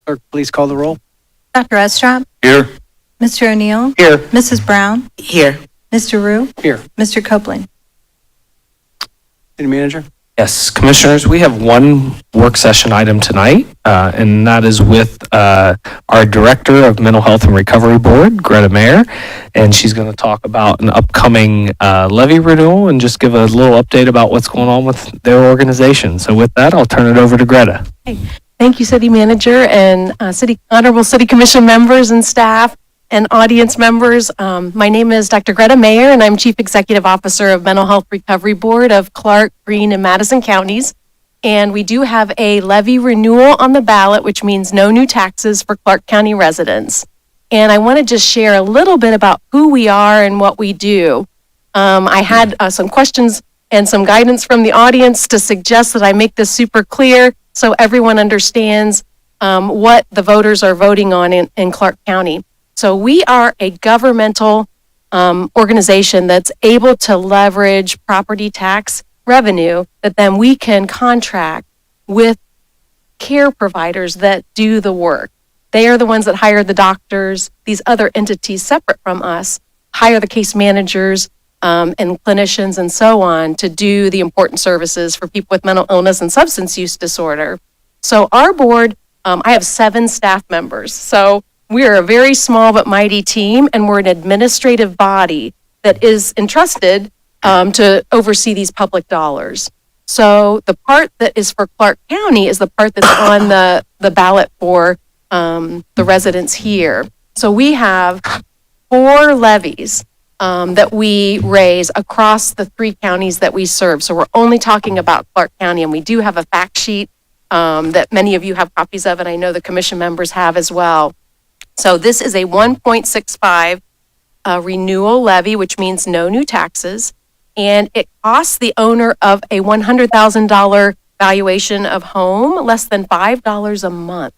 Clerk, please call the roll. Dr. Estrop, Here. Mr. O'Neill, Here. Mrs. Brown, Here. Mr. Rue, Here. Mr. Copeland. City Manager? Yes, Commissioners, we have one work session item tonight, and that is with our Director of Mental Health and Recovery Board, Greta Mayer, and she's going to talk about an upcoming levy renewal and just give a little update about what's going on with their organization. So with that, I'll turn it over to Greta. Thank you, City Manager and honorable City Commission members and staff and audience members. My name is Dr. Greta Mayer, and I'm Chief Executive Officer of Mental Health Recovery Board of Clark, Greene, and Madison counties. And we do have a levy renewal on the ballot, which means no new taxes for Clark County residents. And I want to just share a little bit about who we are and what we do. I had some questions and some guidance from the audience to suggest that I make this super clear so everyone understands what the voters are voting on in Clark County. So we are a governmental organization that's able to leverage property tax revenue that then we can contract with care providers that do the work. They are the ones that hire the doctors. These other entities separate from us hire the case managers and clinicians and so on to do the important services for people with mental illness and substance use disorder. So our board, I have 7 staff members. So we are a very small but mighty team, and we're an administrative body that is entrusted to oversee these public dollars. So the part that is for Clark County is the part that's on the ballot for the residents here. So we have 4 levies that we raise across the 3 counties that we serve. So we're only talking about Clark County, and we do have a fact sheet that many of you have copies of, and I know the commission members have as well. So this is a 1.65 renewal levy, which means no new taxes, and it costs the owner of a $100,000 valuation of home less than $5 a month.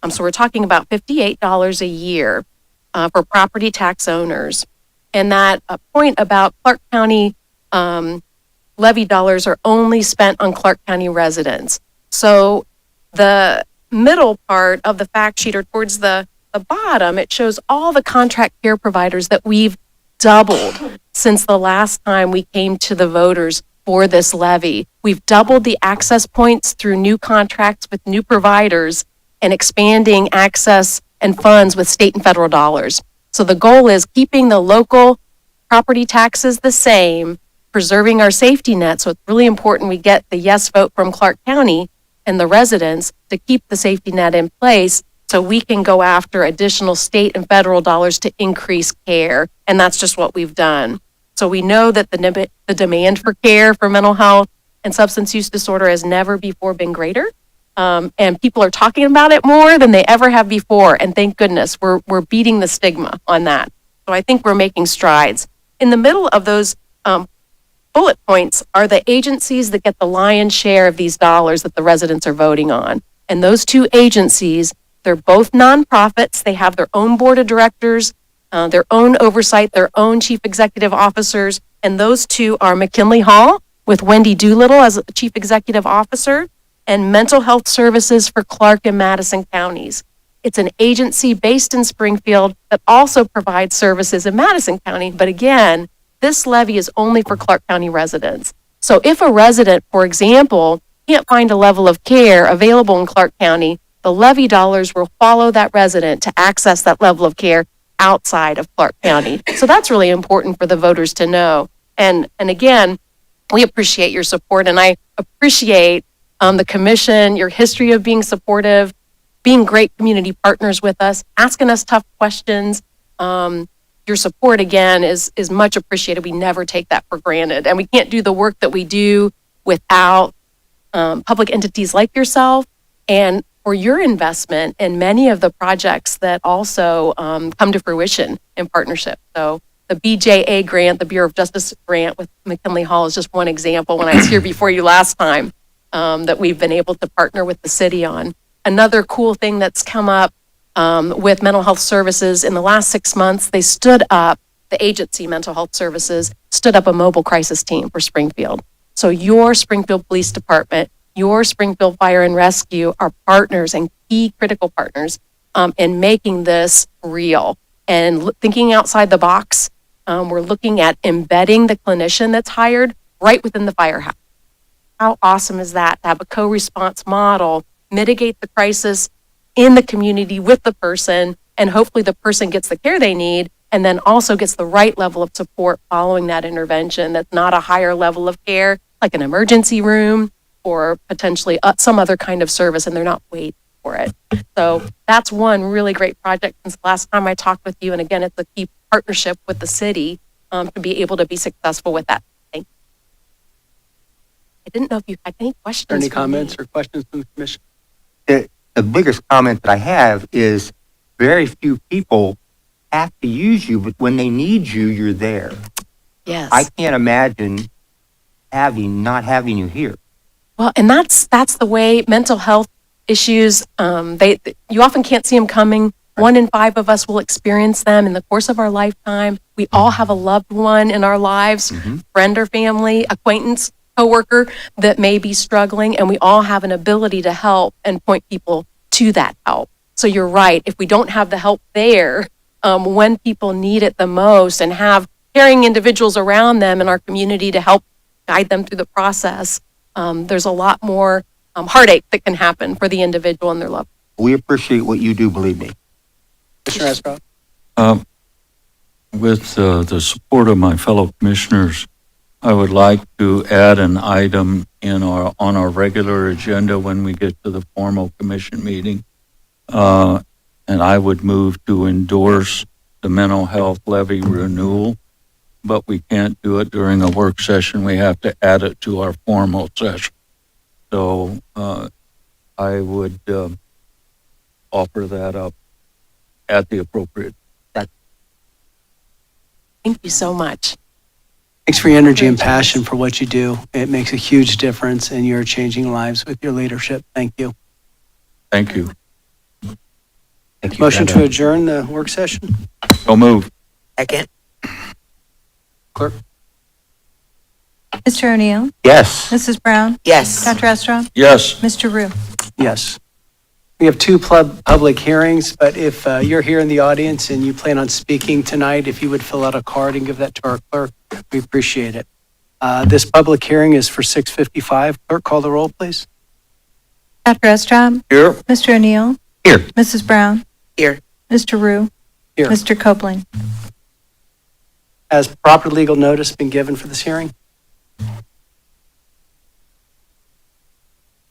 So we're talking about $58 a year for property tax owners. And that point about Clark County levy dollars are only spent on Clark County residents. So the middle part of the fact sheet, or towards the bottom, it shows all the contract care providers that we've doubled since the last time we came to the voters for this levy. We've doubled the access points through new contracts with new providers and expanding access and funds with state and federal dollars. So the goal is keeping the local property taxes the same, preserving our safety net. So it's really important we get the yes vote from Clark County and the residents to keep the safety net in place so we can go after additional state and federal dollars to increase care. And that's just what we've done. So we know that the demand for care for mental health and substance use disorder has never before been greater. And people are talking about it more than they ever have before. And thank goodness we're beating the stigma on that. So I think we're making strides. In the middle of those bullet points are the agencies that get the lion's share of these dollars that the residents are voting on. And those 2 agencies, they're both nonprofits. They have their own board of directors, their own oversight, their own chief executive officers. And those 2 are McKinley Hall with Wendy Doolittle as chief executive officer, and Mental Health Services for Clark and Madison counties. It's an agency based in Springfield that also provides services in Madison County. But again, this levy is only for Clark County residents. So if a resident, for example, can't find a level of care available in Clark County, the levy dollars will follow that resident to access that level of care outside of Clark County. So that's really important for the voters to know. And again, we appreciate your support, and I appreciate the commission, your history of being supportive, being great community partners with us, asking us tough questions. Your support, again, is much appreciated. We never take that for granted. And we can't do the work that we do without public entities like yourself and for your investment in many of the projects that also come to fruition in partnership. So the BJA grant, the Bureau of Justice grant with McKinley Hall is just one example when I was here before you last time that we've been able to partner with the city on. Another cool thing that's come up with mental health services in the last 6 months, they stood up, the agency Mental Health Services stood up a mobile crisis team for Springfield. So your Springfield Police Department, your Springfield Fire and Rescue are partners and key critical partners in making this real and thinking outside the box. We're looking at embedding the clinician that's hired right within the firehouse. How awesome is that to have a co-response model, mitigate the crisis in the community with the person, and hopefully the person gets the care they need and then also gets the right level of support following that intervention. That's not a higher level of care, like an emergency room or potentially some other kind of service, and they're not waiting for it. So that's one really great project since the last time I talked with you. And again, it's a key partnership with the city to be able to be successful with that. Thank you. I didn't know if you had any questions. Any for comments me. or questions from the commission? The biggest comment that I have is very few people have to use you, but when they need you, you're there. Yes. I can't imagine not having you here. Well, and that's the way mental health issues, you often can't see them coming. 1 in 5 of us will experience them in the course of our lifetime. We all have a loved one in our lives, friend or family, acquaintance, coworker that may be struggling, and we all have an ability to help and point people to that help. So you're right. If we don't have the help there when people need it the most and have caring individuals around them in our community to help guide them through the process, there's a lot more heartache that can happen for the individual and their loved. We appreciate what you do, believe me. Commissioner Asprout? With the support of my fellow commissioners, I would like to add an item on our regular agenda when we get to the formal commission meeting. And I would move to endorse the mental health levy renewal, but we can't do it during a work session. We have to add it to our formal session. So I would offer that up at the appropriate. Thank you so much. Thanks for your energy and passion for what you do. It makes a huge difference, and you're changing lives with your leadership. Thank you. Thank you. Thank you, Motion to Brenda. adjourn the work session? So move. Second. Clerk? Mr. O'Neill, Yes. Mrs. Brown, Yes. Dr. Estra, Yes. Mr. Rue. Yes. We have 2 public hearings, but if you're here in the audience and you plan on speaking tonight, if you would fill out a card and give that to our clerk, we appreciate it. This public hearing is for 6:55. Clerk, call the roll, please. Dr. Estra, Here. Mr. O'Neill, Here. Mrs. Brown, Here. Mr. Rue, Here. Mr. Copeland. Has proper legal notice been given for this hearing?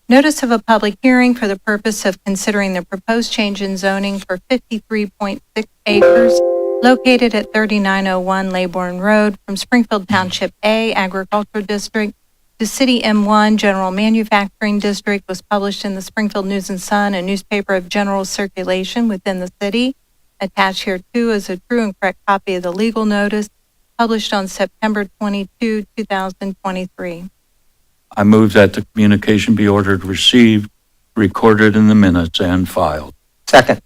Notice of a public hearing for the purpose of considering the proposed change in zoning for 53.6 acres located at 3901 Laybourne Road from Springfield Township A Agricultural District to City M1 General Manufacturing District was published in the Springfield News and Sun, a newspaper of general circulation within the city. Attached here too is a true and correct copy of the legal notice published on September 22, 2023. I move that the communication be ordered received, recorded in the minutes, and filed. Second.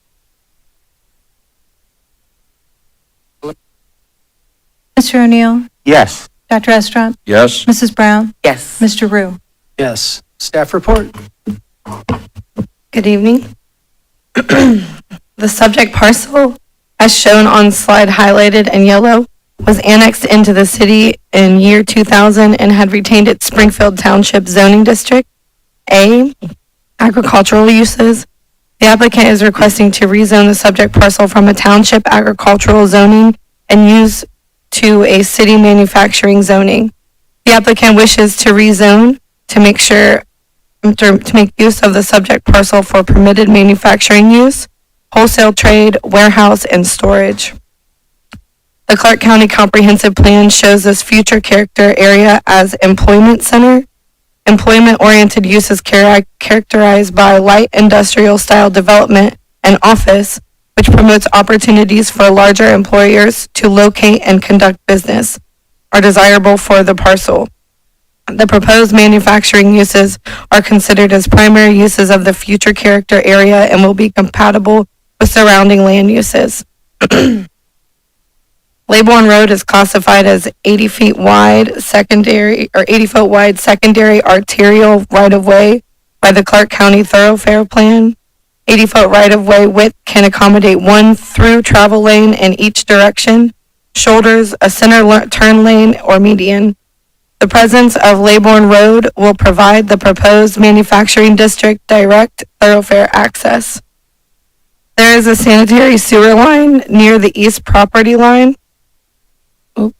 Mr. O'Neill, Yes. Dr. Estra, Yes. Mrs. Brown, Yes. Mr. Rue. Yes. Staff report? Good evening. The subject parcel, as shown on slide highlighted in yellow, was annexed into the city in year 2000 and had retained its Springfield Township zoning district. A, agricultural uses. The applicant is requesting to rezone the subject parcel from a township agricultural zoning and use to a city manufacturing zoning. The applicant wishes to rezone to make use of the subject parcel for permitted manufacturing use, wholesale trade, warehouse, and storage. The Clark County Comprehensive Plan shows this future character area as employment center. Employment-oriented uses characterized by light industrial style development and office, which promotes opportunities for larger employers to locate and conduct business, are desirable for the parcel. The proposed manufacturing uses are considered as primary uses of the future character area and will be compatible with surrounding land uses. Laybourne Road is classified as 80 feet wide secondary or 80 foot wide secondary arterial right of way by the Clark County Thoroughfare Plan. 80-foot right-of-way width can accommodate one through travel lane in each direction, shoulders, a center turn lane, or median. The presence of Laybourne Road will provide the proposed manufacturing district direct thoroughfare access. There is a sanitary sewer line near the east property line. Oop.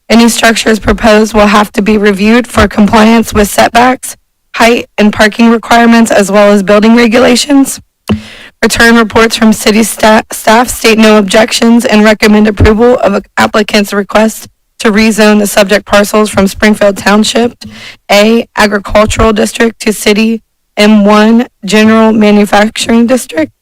Any structures proposed will have to be reviewed for compliance with setbacks, height, and parking requirements, as well as building regulations. Return reports from city staff state no objections and recommend approval of applicant's request to rezone the subject parcels from Springfield Township A Agricultural District to City M1 General Manufacturing District.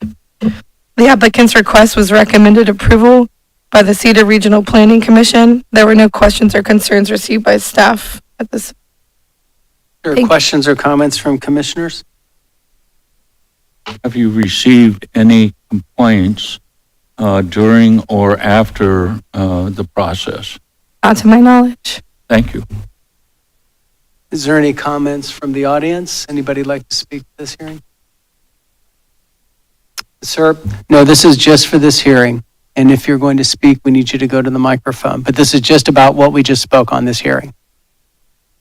The applicant's request was recommended approval by the Cedar Regional Planning Commission. There were no questions or concerns received by staff at this. Are there Thank- questions or comments from commissioners? Have you received any complaints during or after the process? Not to my knowledge. Thank you. Is there any comments from the audience? Anybody like to speak to this hearing? Sir, no, this is just for this hearing. And if you're going to speak, we need you to go to the microphone. But this is just about what we just spoke on this hearing.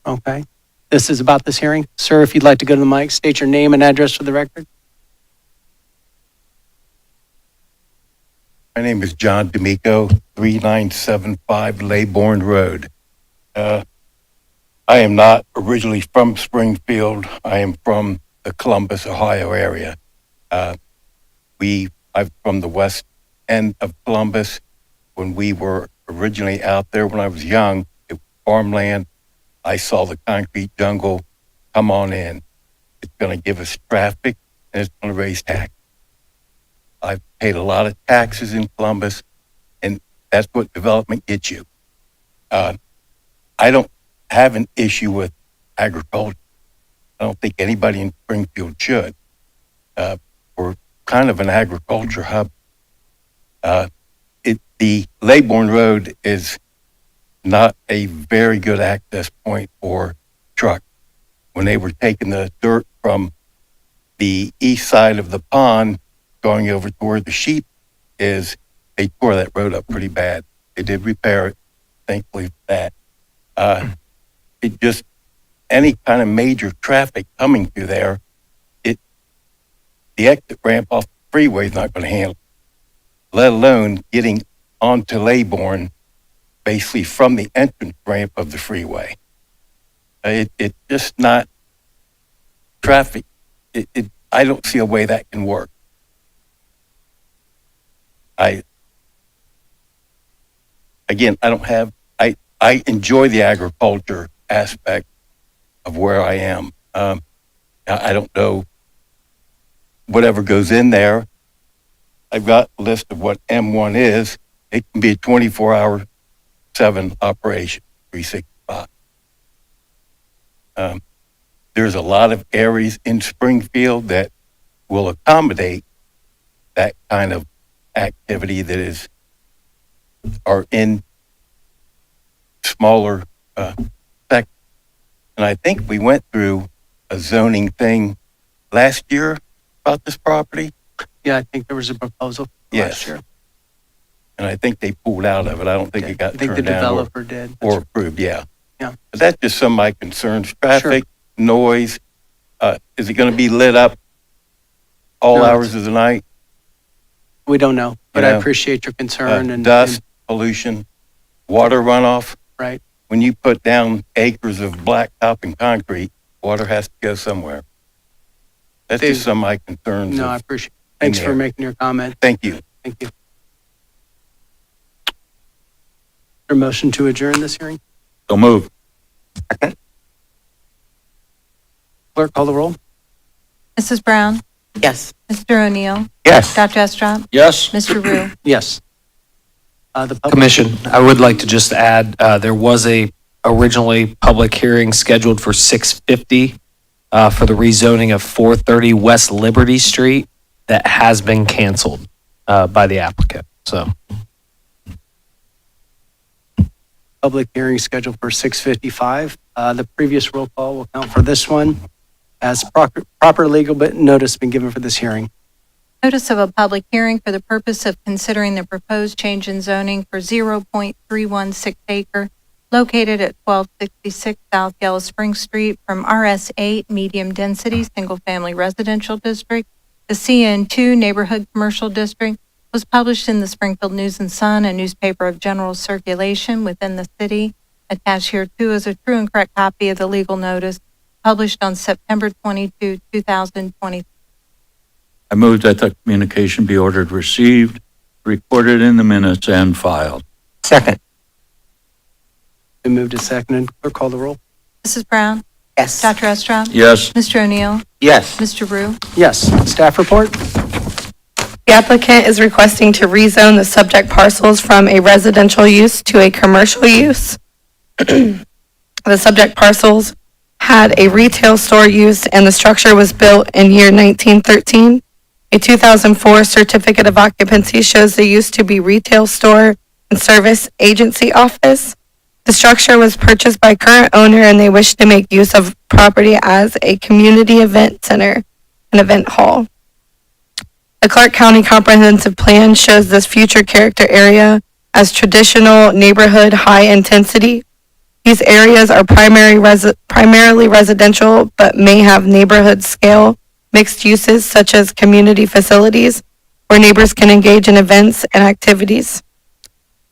Okay? This is about this hearing. Sir, if you'd like to go to the mic, state your name and address for the record. My name is John D'Amico, 3975 Laybourne Road. I am not originally from Springfield. I am from the Columbus, Ohio area. I'm from the west end of Columbus. When we were originally out there, when I was young, it was farmland. I saw the concrete jungle. Come on in. It's going to give us traffic and it's going to raise tax. I've paid a lot of taxes in Columbus, and that's what development gets you. I don't have an issue with agriculture. I don't think anybody in Springfield should. We're kind of an agriculture hub. The Laybourne Road is not a very good access point for trucks. When they were taking the dirt from the east side of the pond, going over to where the sheep is, they tore that road up pretty bad. They did repair it, thankfully for that. It just, any kind of major traffic coming through there, the exit ramp off the freeway is not going to handle it, let alone getting onto Laybourne, basically from the entrance ramp of the freeway. It's just not traffic. I don't see a way that can work. I enjoy the agriculture aspect of where I am. I don't know whatever goes in there. I've got a list of what M1 is. It can be a 24-hour, 7 operation, 365. There's a lot of areas in Springfield that will accommodate that kind of activity that are in smaller sectors. And I think we went through a zoning thing last year about this property. Yeah, I think there was a proposal last year. And I think they pulled out of it. I don't think it got I think the turned down developer did. or approved, yeah. Yeah. But that's just some of my concerns. Traffic, noise. Is it going to be lit up all No, hours of the night? We don't know, but I Yeah. appreciate your concern and Dust, pollution, water runoff. right. When you put down acres of blacktop and concrete, water has to go somewhere. That's Dave, just some of my concerns. No, I appreciate it. Thanks for there. making your comment. Thank you. Thank you. Your motion to adjourn this hearing? So move. Clerk, call the roll. Mrs. Brown? Yes. Mr. O'Neill? Yes. Dr. Estrop? Yes. Mr. Rue? Yes. The public, Commission, I would like to just add, there was a originally public hearing scheduled for 6:50 for the rezoning of 430 West Liberty Street that has been canceled by the applicant. So public hearing scheduled for 6:55. The previous roll call will count for this one as proper legal notice been given for this hearing. Notice of a public hearing for the purpose of considering the proposed change in zoning for 0.316 acre located at 1266 South Yellow Spring Street from RS8 Medium Density Single Family Residential District to CN2 Neighborhood Commercial District, was published in the Springfield News and Sun, a newspaper of general circulation within the city. Attached here too is a true and correct copy of the legal notice published on September 22, 2020. I move that the communication be ordered received, recorded in the minutes, and filed. Second. Been moved and seconded. Clerk, call the roll. Mrs. Brown? Yes. Dr. Estrad? Yes. Mr. O'Neill? Yes. Mr. Rue? Yes. Staff report? The applicant is requesting to rezone the subject parcels from a residential use to a commercial use. The subject parcels had a retail store use and the structure was built in year 1913. A 2004 certificate of occupancy shows the use to be retail store and service agency office. The structure was purchased by current owner and they wish to make use of property as a community event center and event hall. The Clark County Comprehensive Plan shows this future character area as traditional neighborhood high intensity. These areas are primarily residential but may have neighborhood scale mixed uses such as community facilities where neighbors can engage in events and activities.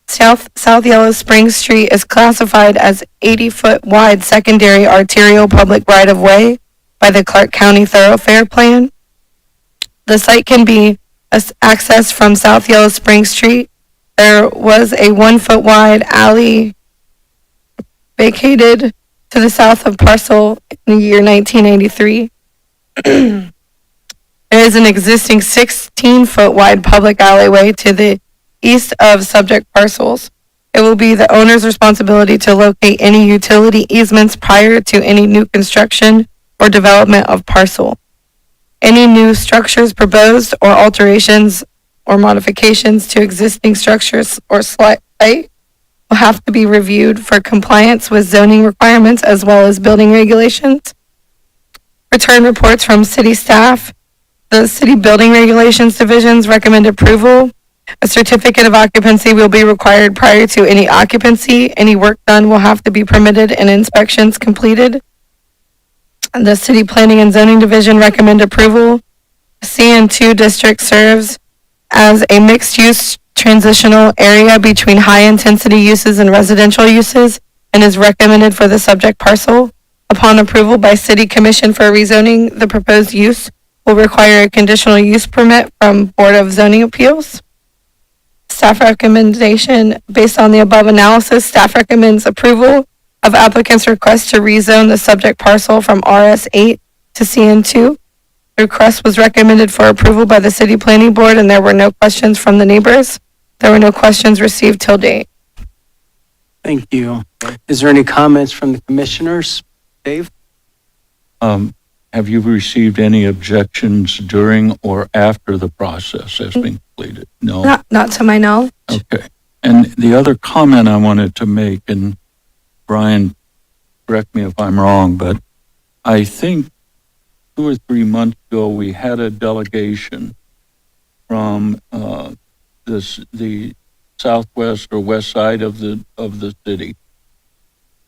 South Yellow Spring Street is classified as 80-foot wide secondary arterial public right-of-way by the Clark County Thoroughfare Plan. The site can be accessed from South Yellow Spring Street. There was a 1-foot wide alley vacated to the south of parcel in the year 1983. There is an existing 16-foot wide public alleyway to the east of subject parcels. It will be the owner's responsibility to locate any utility easements prior to any new construction or development of parcel. Any new structures proposed or alterations or modifications to existing structures or site will have to be reviewed for compliance with zoning requirements as well as building regulations. Return reports from city staff. The city building regulations divisions recommend approval. A certificate of occupancy will be required prior to any occupancy. Any work done will have to be permitted and inspections completed. The City Planning and Zoning Division recommend approval. CN2 district serves as a mixed-use transitional area between high-intensity uses and residential uses and is recommended for the subject parcel. Upon approval by City Commission for rezoning, the proposed use will require a conditional use permit from Board of Zoning Appeals. Staff recommendation, based on the above analysis, staff recommends approval of applicant's request to rezone the subject parcel from RS8 to CN2. The request was recommended for approval by the City Planning Board and there were no questions from the neighbors. There were no questions received till date. Thank you. Is there any comments from the commissioners? Dave? Have you received any objections during or after the process has been completed? No? Not to my knowledge. Okay. And the other comment I wanted to make, and Brian, correct me if I'm wrong, but I think 2 or 3 months ago, we had a delegation from the southwest or west side of the city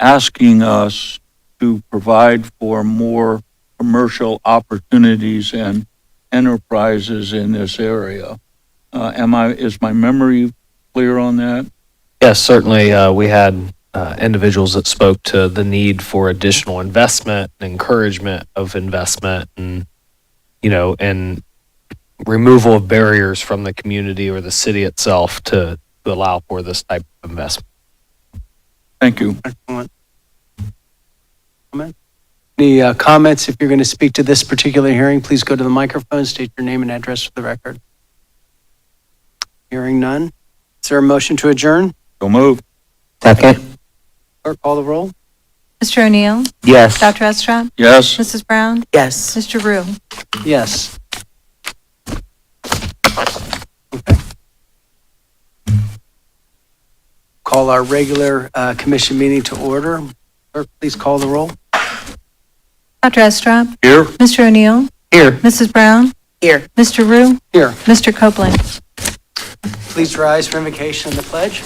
asking us to provide for more commercial opportunities and enterprises in this area. Is my memory clear on that? Yes, certainly. We had individuals that spoke to the need for additional investment and encouragement of investment and, and removal of barriers from the community or the city itself to allow for this type of investment. Thank you. Excellent. Any comments? If you're going to speak to this particular hearing, please go to the microphone, state your name and address for the record. Hearing none. Is there a motion to adjourn? So move. Second. Clerk, call the roll. Mr. O'Neill? Yes. Dr. Estrad? Yes. Mrs. Brown? Yes. Mr. Rue? Yes. Okay. call our regular commission meeting to order. Clerk, please call the roll. Dr. Estrop, Here. Mr. O'Neill, Here. Mrs. Brown, Here. Mr. Rue, Here. Mr. Copeland. Please rise for invocation and the pledge.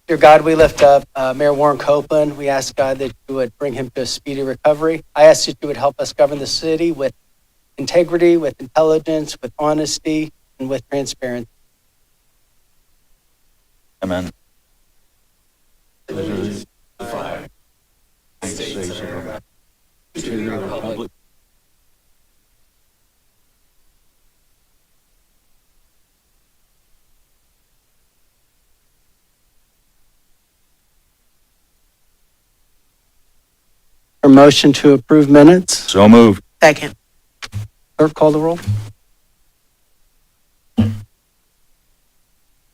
Dear God, we lift up Mayor Warren Copeland. We ask God that you would bring him to a speedy recovery. I ask that you would help us govern the city with integrity, with intelligence, with honesty, and with transparency. Amen. A motion to approve minutes. So moved. Second. Clerk, call the roll.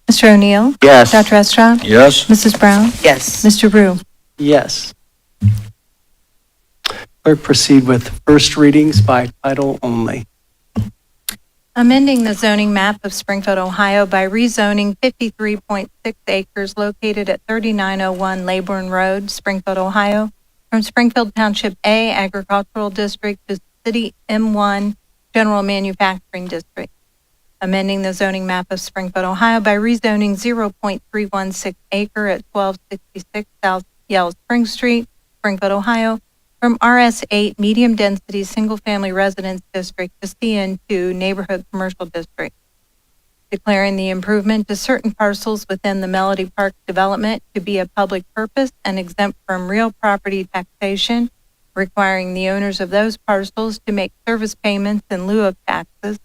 Mr. O'Neill, Yes. Dr. Estrop, Yes. Mrs. Brown, Yes. Mr. Rue. Yes. Clerk, proceed with first readings by title only. Amending the zoning map of Springfield, Ohio by rezoning 53.6 acres located at 3901 Laybourne Road, Springfield, Ohio, from Springfield Township A Agricultural District to City M1 General Manufacturing District. Amending the zoning map of Springfield, Ohio by rezoning 0.316 acre at 1266 South Yellow Spring Street, Springfield, Ohio, from RS8 Medium Density Single Family Residence District to CN2 Neighborhood Commercial District. Declaring the improvement to certain parcels within the Melody Park development to be a public purpose and exempt from real property taxation, requiring the owners of those parcels to make service payments in lieu of taxes,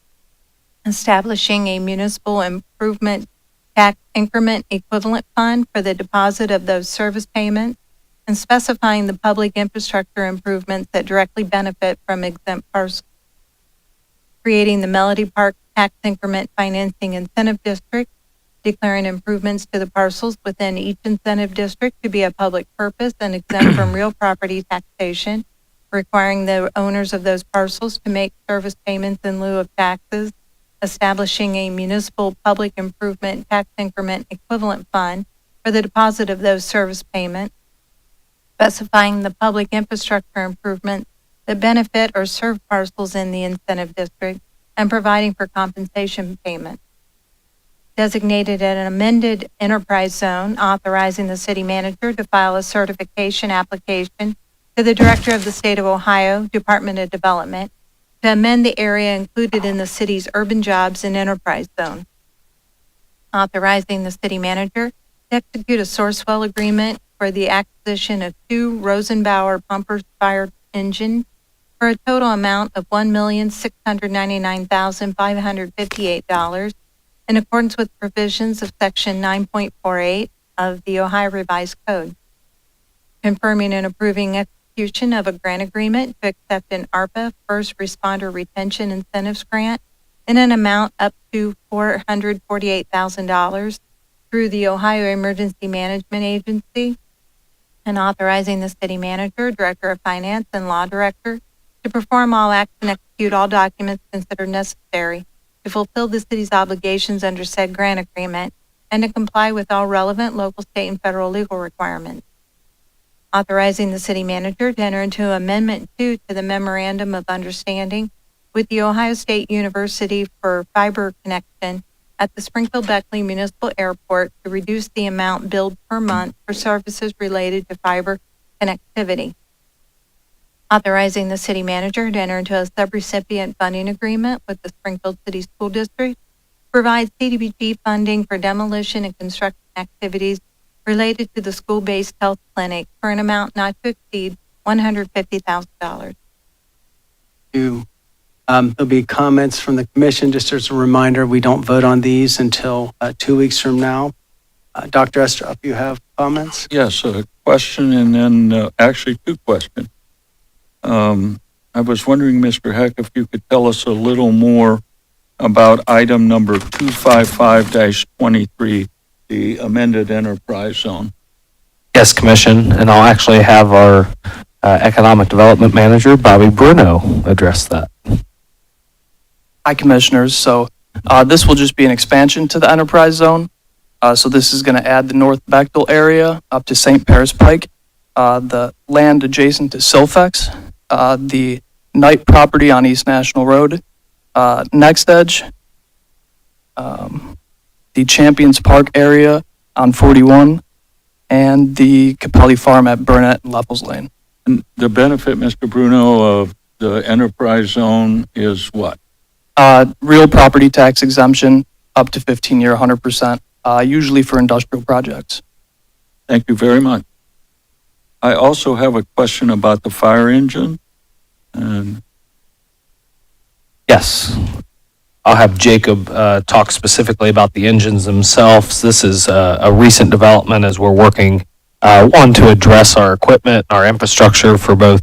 establishing a municipal improvement tax increment equivalent fund for the deposit of those service payments, and specifying the public infrastructure improvements that directly benefit from exempt parcels. Creating the Melody Park Tax Increment Financing Incentive District, declaring improvements to the parcels within each incentive district to be a public purpose and exempt from real property taxation, requiring the owners of those parcels to make service payments in lieu of taxes, establishing a municipal public improvement tax increment equivalent fund for the deposit of those service payments, specifying the public infrastructure improvements that benefit or serve parcels in the incentive district, and providing for compensation payments. Designated an amended enterprise zone, authorizing the city manager to file a certification application to the Director of the State of Ohio Department of Development to amend the area included in the city's urban jobs and enterprise zone. Authorizing the city manager to execute a Sourcewell agreement for the acquisition of 2 Rosenbauer pumpers fire engines for a total amount of $1,699,558 in accordance with provisions of Section 9.48 of the Ohio Revised Code. Confirming and approving execution of a grant agreement to accept an ARPA First Responder Retention Incentives Grant in an amount up to $448,000 through the Ohio Emergency Management Agency, and authorizing the city manager, director of finance, and law director to perform all acts and execute all documents considered necessary to fulfill the city's obligations under said grant agreement and to comply with all relevant local, state, and federal legal requirements. Authorizing the city manager to enter into Amendment 2 to the Memorandum of Understanding with the Ohio State University for fiber connection at the Springfield-Beckley Municipal Airport to reduce the amount billed per month for services related to fiber connectivity. Authorizing the city manager to enter into a subrecipient funding agreement with the Springfield City School District to provide CDBG funding for demolition and construction activities related to the school-based health clinic for an amount not to exceed $150,000. There'll be comments from the commission. Just as a reminder, we don't vote on these until 2 weeks from now. Dr. Estrop, you have comments? Yes, a question and then actually 2 questions. I was wondering, Mr. Heck, if you could tell us a little more about item number 255-23, the amended enterprise zone. Yes, Commission, and I'll actually have our Economic Development Manager, Bobby Bruno, address that. Hi, Commissioners. So This will just be an expansion to the enterprise zone. So this is going to add the North Bechtel area up to St. Paris Pike, the land adjacent to Silfex, the Knight property on East National Road, Next Edge, the Champions Park area on 41, and the Capelli Farm at Burnett and Levels Lane. And the benefit, Mr. Bruno, of the enterprise zone is what? Real property tax exemption up to 15-year, 100%, usually for industrial projects. Thank you very much. I also have a question about the fire engine. And Yes. I'll have Jacob talk specifically about the engines themselves. This is a recent development as we're working, one, to address our equipment, our infrastructure for both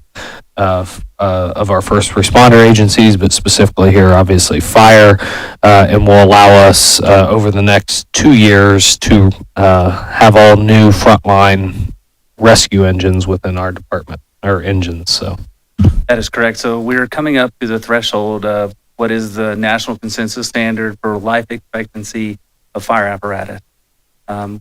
of our first responder agencies, but specifically here, obviously, fire, and will allow us over the next 2 years to have all new frontline rescue engines within our department, or engines, so. That is correct. So we're coming up to the threshold of what is the national consensus standard for life expectancy of fire apparatus.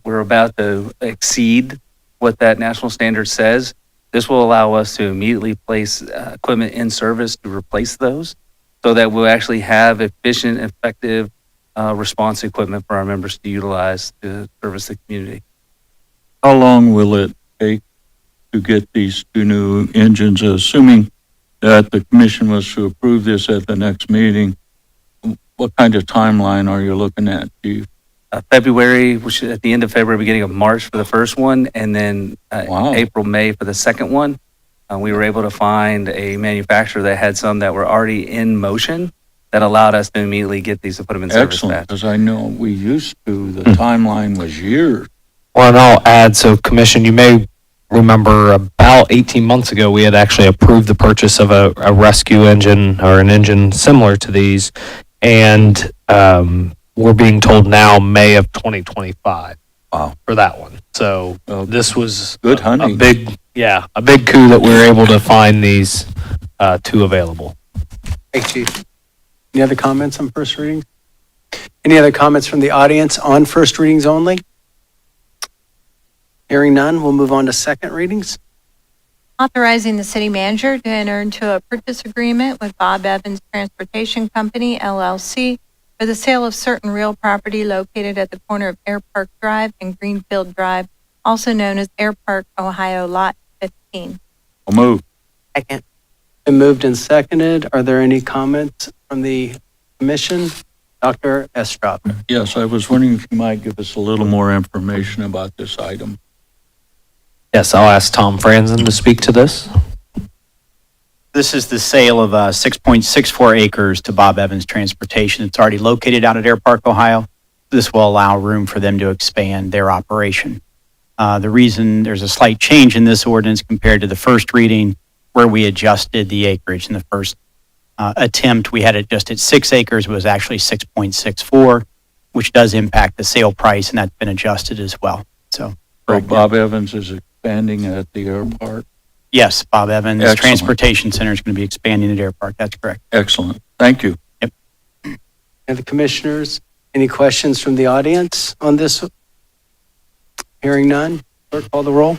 We're about to exceed what that national standard says. This will allow us to immediately place equipment in service to replace those so that we'll actually have efficient, effective response equipment for our members to utilize to service the community. how long will it take to get these 2 new engines, assuming that the commission was to approve this at the next meeting? What kind of timeline are you looking at, Chief? February, which is at the end of February, beginning of March for the first one, and then Wow. April, May for the second one. We were able to find a manufacturer that had some that were already in motion that allowed us to immediately get these and put them in service Excellent, fast. because I know we used to, the timeline was years. Well, and I'll add, so Commission, you may remember about 18 months ago, we had actually approved the purchase of a rescue engine or an engine similar to these. And we're being told now May of 2025. Wow. For that one. So Well, this was good a hunting. big coup that we were able to find these 2 available. Thank you, Chief. Any other comments on first readings? Any other comments from the audience on first readings only? Hearing none, we'll move on to second readings. Authorizing the city manager to enter into a purchase agreement with Bob Evans Transportation Company, LLC, for the sale of certain real property located at the corner of Air Park Drive and Greenfield Drive, also known as Air Park, Ohio, Lot 15. I'll move. Second. Been moved and seconded. Are there any comments from the commission? Dr. Estrop. Yes, I was wondering if you might give us a little more information about this item. Yes, I'll ask Tom Franzen to speak to this. This is the sale of 6.64 acres to Bob Evans Transportation. It's already located out at Air Park, Ohio. This will allow room for them to expand their operation. The reason there's a slight change in this ordinance compared to the first reading, where we adjusted the acreage in the first attempt, we had it just at 6 acres, it was actually 6.64, which does impact the sale price, and that's been adjusted as well. So Bob Evans is expanding at the Air Park. yes, Bob Evans Excellent. Transportation Center is going to be expanding at Air Park. That's correct. Excellent. Thank you. And the commissioners, any questions from the audience on this? Hearing none, clerk call the roll.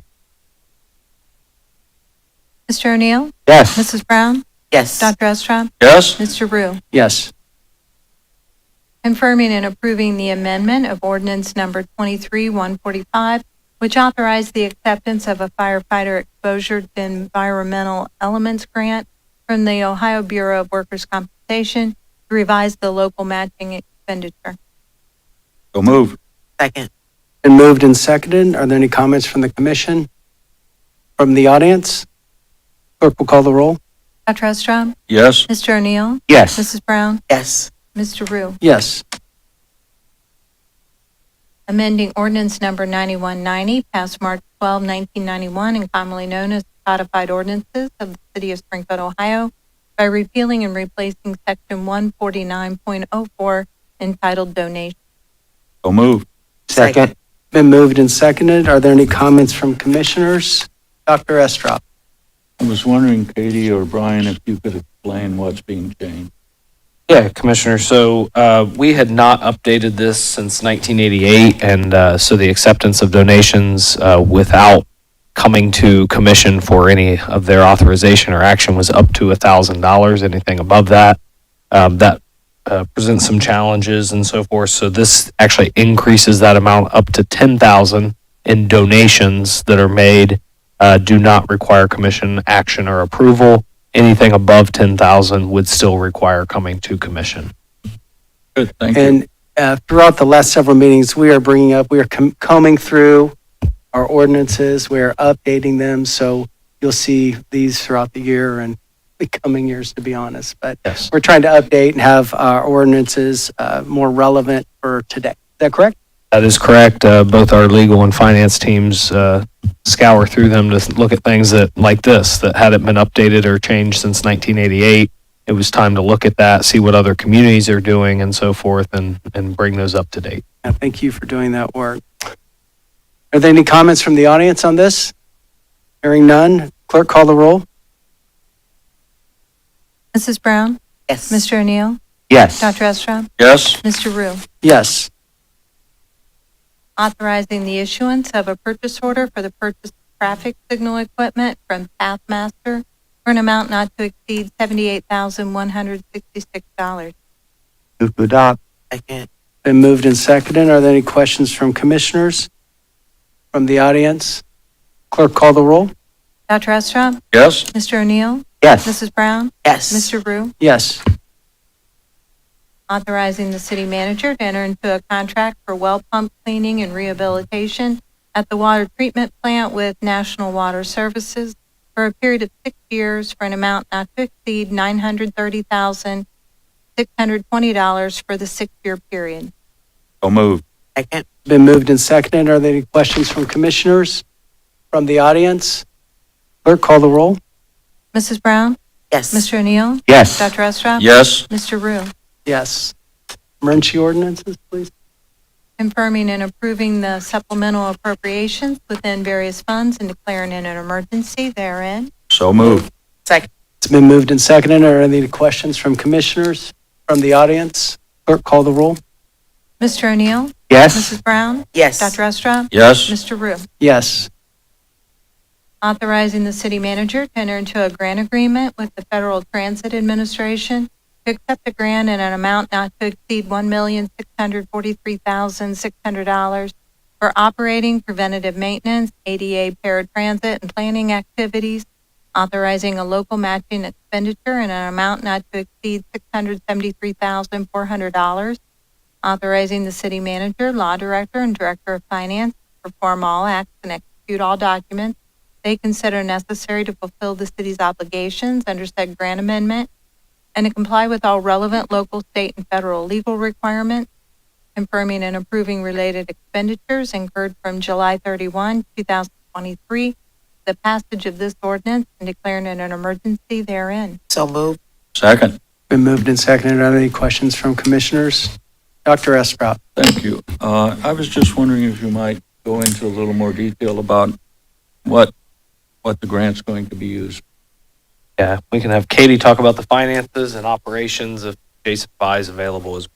Mr. O'Neill? Yes. Mrs. Brown? Yes. Dr. Estrop? Yes? Mr. Rue? Yes. Confirming and approving the amendment of ordinance number 23-145, which authorized the acceptance of a firefighter exposure to environmental elements grant from the Ohio Bureau of Workers' Compensation to revise the local matching expenditure. So move. Second. Been moved and seconded. Are there any comments from the commission? From the audience? Clerk will call the roll. Dr. Ostrom? Yes? Mr. O'Neill? Yes. Mrs. Brown? Yes. Mr. Rue? Yes. Amending ordinance number 9190, passed March 12, 1991, and commonly known as codified ordinances of the city of Springfield, Ohio, by repealing and replacing section 149.04 entitled donation. So move. Second. Been moved and seconded. Are there any comments from commissioners? Dr. Estrop. I was wondering, Katie or Brian, if you could explain what's being changed. Yeah, Commissioner. So we had not updated this since 1988, and so the acceptance of donations without coming to commission for any of their authorization or action was up to $1,000. Anything above that, that presents some challenges and so forth. So this actually increases that amount up to 10,000, and donations that are made do not require commission action or approval. Anything above 10,000 would still require coming to commission. Good, thank you. And throughout the last several meetings, we are combing through our ordinances, we're updating them, so you'll see these throughout the year and the coming years, to be honest. But Yes. we're trying to update and have our ordinances more relevant for today. Is that correct? That is correct. Both our legal and finance teams scour through them to look at things like this that hadn't been updated or changed since 1988. It was time to look at that, see what other communities are doing and so forth, and bring those up to date. Yeah, thank you for doing that work. Are there any comments from the audience on this? Hearing none, clerk call the roll. Mrs. Brown? Yes. Mr. O'Neill? Yes. Dr. Estra? Yes, Mr. Rue? Yes. Authorizing the issuance of a purchase order for the purchase of traffic signal equipment from Pathmaster for an amount not to exceed $78,166. Move to adopt. Been moved and seconded. Are there any questions from commissioners? From the audience? Clerk call the roll. Dr. Estra? yes, Mr. O'Neill? Yes. Mrs. Brown? Yes. Mr. Rue? Yes. Authorizing the city manager to enter into a contract for well pump cleaning and rehabilitation at the water treatment plant with National Water Services for a period of 6 years for an amount not to exceed $930,620 for the 6-year period. so moved. Been moved and seconded. Are there any questions from commissioners? From the audience? Clerk call the roll. Mrs. Brown? Yes. Mr. O'Neill? Yes. Dr. Estra? Yes, Mr. Rue? Yes. Emergency ordinances, please. Confirming and approving the supplemental appropriations within various funds and declaring it an emergency therein. so moved. It's been moved and seconded. Are there any questions from commissioners? From the audience? Clerk call the roll. Mr. O'Neill? Yes. Mrs. Brown? Yes. Dr. Estra? Yes, Mr. Rue? Yes. Authorizing the city manager to enter into a grant agreement with the Federal Transit Administration to accept a grant in an amount not to exceed $1,643,600 for operating, preventative maintenance, ADA paratransit, and planning activities, authorizing a local matching expenditure in an amount not to exceed $673,400, authorizing the city manager, law director, and director of finance to perform all acts and execute all documents they consider necessary to fulfill the city's obligations under said grant amendment and to comply with all relevant local, state, and federal legal requirements, confirming and approving related expenditures incurred from July 31, 2023, the passage of this ordinance and declaring it an emergency therein. second. Been moved and seconded. Are there any questions from commissioners? Dr. Esprout. Thank you. I was just wondering if you might go into a little more detail about what the grant's going to be used. Yeah, we can have Katie talk about the finances and operations if Jason Fye is available as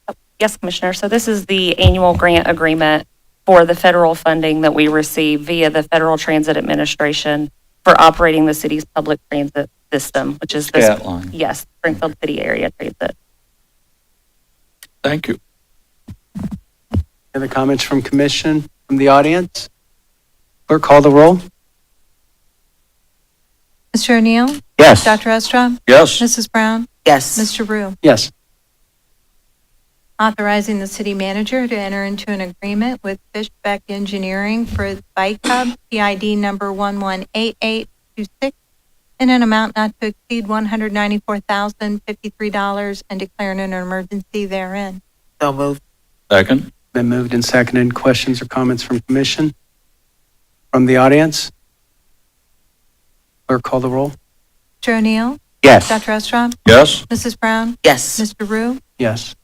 well. Yes, Commissioner. So this is the annual grant agreement for the federal funding that we receive via the Federal Transit Administration for operating the city's public transit system, which is the Scat line. Yes, Springfield City Area Transit. Thank you. Other comments from commission, from the audience? Clerk call the roll. Mr. O'Neill? Yes. Dr. Estra? Yes, Mrs. Brown? Yes. Mr. Rue? Yes. Authorizing the city manager to enter into an agreement with Fishbeck Engineering for Bike Hub, PID number 118826, in an amount not to exceed $194,053 and declaring an emergency therein. second. Been moved and seconded. Questions or comments from commission? From the audience? Clerk call the roll. Mr. O'Neill? Yes. Dr. Estra? Yes, Mrs. Brown? Yes. Mr. Rue? Yes.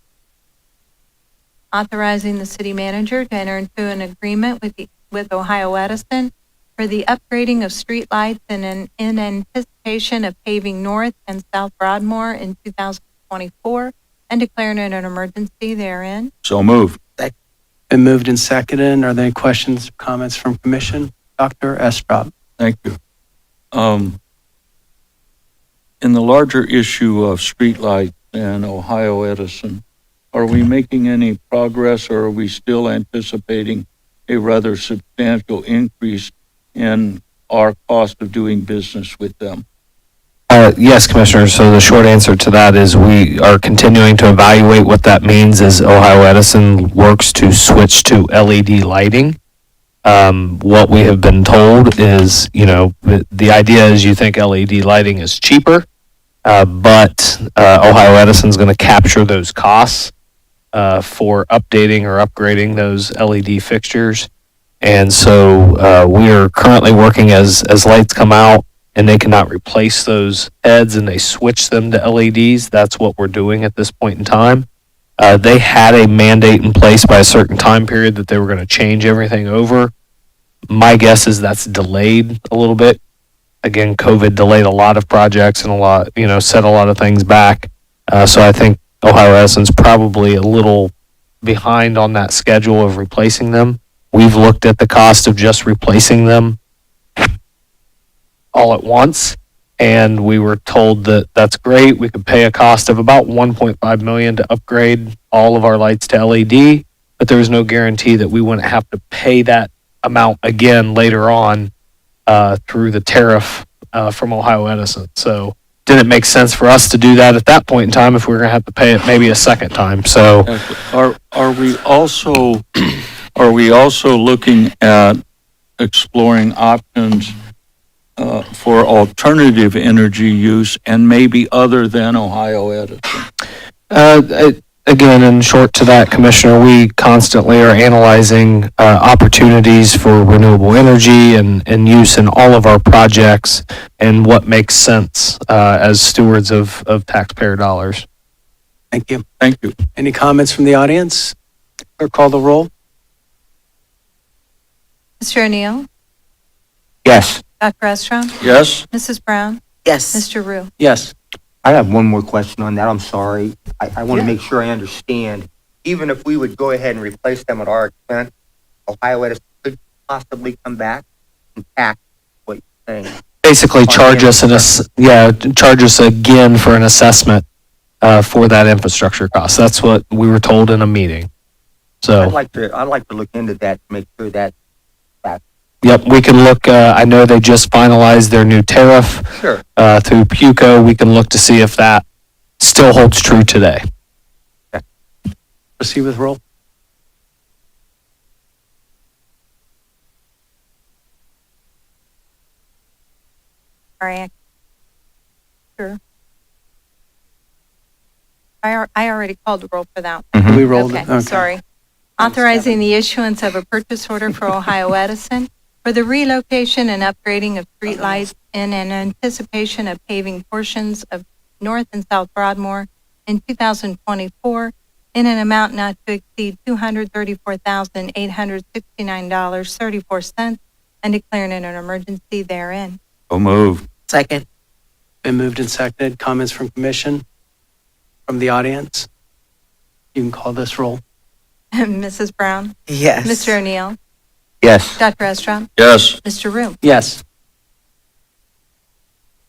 Authorizing the city manager to enter into an agreement with Ohio Edison for the upgrading of streetlights in anticipation of paving North and South Broadmoor in 2020. 2024, and declaring it an emergency therein. So moved. Been moved and seconded. Are there any questions, comments from commission? Dr. Estrop. Thank you. In the larger issue of streetlights and Ohio Edison, are we making any progress, or are we still anticipating a rather substantial increase in our cost of doing business with them? Yes, Commissioner. So the short answer to that is we are continuing to evaluate what that means as Ohio Edison works to switch to LED lighting. What we have been told is, the idea is you think LED lighting is cheaper, but Ohio Edison's going to capture those costs for updating or upgrading those LED fixtures. And so we are currently working as lights come out and they cannot replace those heads and they switch them to LEDs. That's what we're doing at this point in time. They had a mandate in place by a certain time period that they were going to change everything over. My guess is that's delayed a little bit. Again, COVID delayed a lot of projects and set a lot of things back. So I think Ohio Edison's probably a little behind on that schedule of replacing them. We've looked at the cost of just replacing them all at once, and we were told that that's great. We could pay a cost of about $1.5 million to upgrade all of our lights to LED, but there was no guarantee that we wouldn't have to pay that amount again later on through the tariff from Ohio Edison. So didn't make sense for us to do that at that point in time if we were going to have to pay it maybe a second time. So Are we also looking at exploring options for alternative energy use and maybe other than Ohio Edison? Again, in short to that, Commissioner, we constantly are analyzing opportunities for renewable energy and use in all of our projects and what makes sense as stewards of taxpayer dollars. Thank you. Thank you. Any comments from the audience? Clerk, call the roll. Mr. O'Neill, Yes. Dr. Estrom, Yes? Mrs. Brown, Yes. Mr. Rue. Yes. I have one more question on that. I'm sorry. I want to Yeah. make sure I understand. Even if we would go ahead and replace them at our expense, Ohio Edison could possibly come back and tax what you're saying. Basically, charge us again for an assessment for that infrastructure cost. That's what we were told in a meeting. So. I'd like to look into that to make sure that. Yep, we can look, I know they just finalized their new tariff Sure. through PUCO. We can look to see if that still holds true today. Proceed with roll. Sorry. Sure. I already called the roll for that. We rolled it. Okay, sorry. Authorizing the issuance of a purchase order for Ohio Edison for the relocation and upgrading of streetlights in anticipation of paving portions of North and South Broadmoor in 2024 in an amount not to exceed $234,869.34 and declaring it an emergency therein. So moved. Second. Been moved and seconded. Comments from commission? From the audience? You can call this roll. Mrs. Brown, Yes. Mr. O'Neill, Yes. Dr. Estrom, Yes? Mr. Rue. Yes.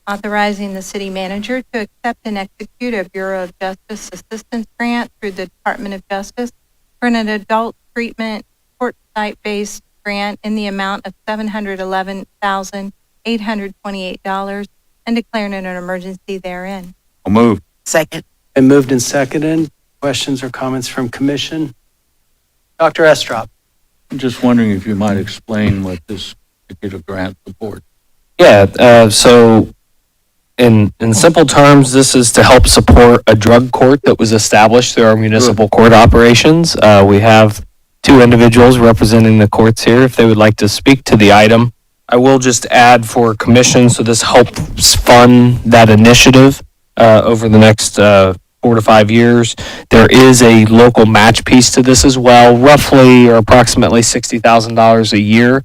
Authorizing the city manager to accept and execute a Bureau of Justice Assistance Grant through the Department of Justice for an adult treatment court site-based grant in the amount of $711,828 and declaring it an emergency therein. So moved. Second. Been moved and seconded. Questions or comments from commission? Dr. Estrop. I'm just wondering if you might explain what this particular grant supports. Yeah, so in simple terms, this is to help support a drug court that was established through our municipal court operations. We have two individuals representing the courts here if they would like to speak to the item. I will just add for commission, so this helps fund that initiative over the next 4 to 5 years. There is a local match piece to this as well, roughly or approximately $60,000 a year.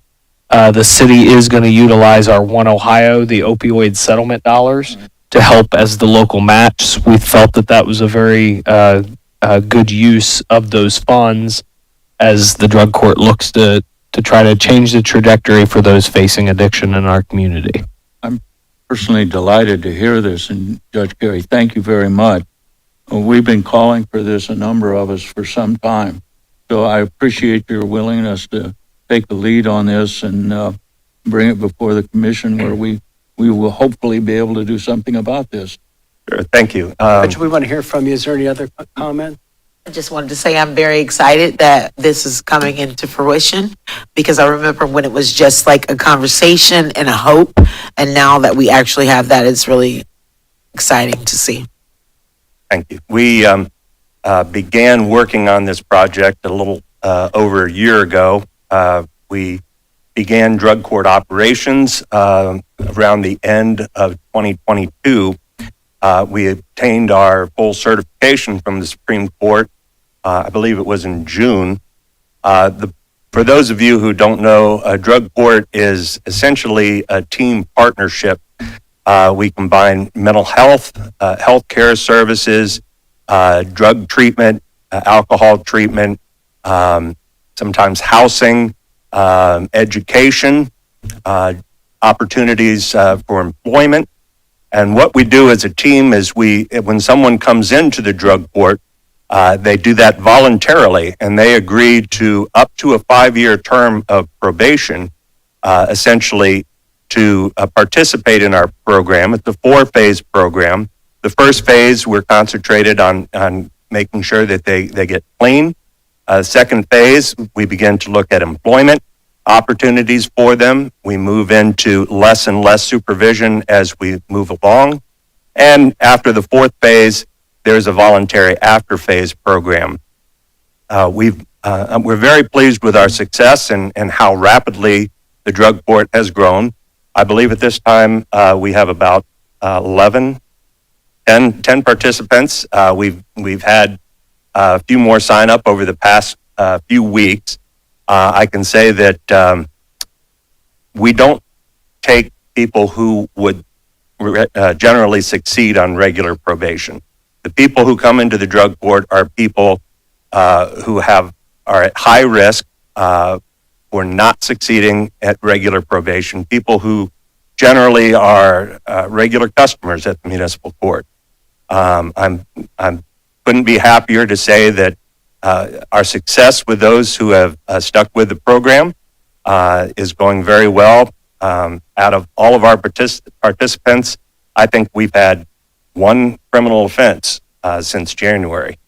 The city is going to utilize our One Ohio, the opioid settlement dollars, to help as the local match. We felt that that was a very good use of those funds as the drug court looks to try to change the trajectory for those facing addiction in our community. Personally delighted to hear this, and Judge Carey, thank you very much. We've been calling for this, a number of us, for some time. So I appreciate your willingness to take the lead on this and bring it before the commission where we will hopefully be able to do something about this. Sure, thank you. Rich, we want to hear from you. Is there any other comment? I just wanted to say I'm very excited that this is coming into fruition because I remember when it was just like a conversation and a hope, and now that we actually have that, it's really exciting to see. Thank you. We began working on this project a little over a year ago. We began drug court operations around the end of 2022. We obtained our full certification from the Supreme Court. I believe it was in June. For those of you who don't know, a drug court is essentially a team partnership. We combine mental health, healthcare services, drug treatment, alcohol treatment, sometimes housing, education, opportunities for employment. And what we do as a team is when someone comes into the drug court, they do that voluntarily, and they agree to up to a 5-year term of probation, essentially to participate in our program. It's a 4-phase program. The first phase, we're concentrated on making sure that they get clean. Second phase, we begin to look at employment opportunities for them. We move into less and less supervision as we move along. And after the 4th phase, there's a voluntary after phase program. We're very pleased with our success and how rapidly the drug court has grown. I believe at this time we have about 10 participants. We've had a few more sign up over the past few weeks. I can say that we don't take people who would generally succeed on regular probation. The people who come into the drug court are people who are at high risk for not succeeding at regular probation, people who generally are regular customers at the municipal court. I couldn't be happier to say that our success with those who have stuck with the program is going very well. Out of all of our participants, I think we've had 1 criminal offense since January.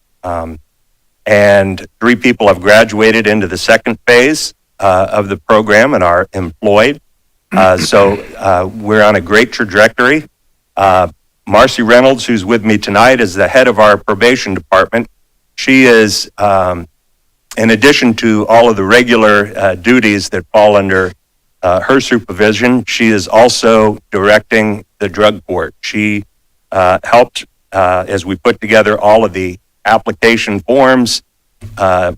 And 3 people have graduated into the 2nd phase of the program and are employed. So we're on a great trajectory. Marcy Reynolds, who's with me tonight, is the head of our probation department. She is, in addition to all of the regular duties that fall under her supervision, she is also directing the drug court. She helped as we put together all of the application forms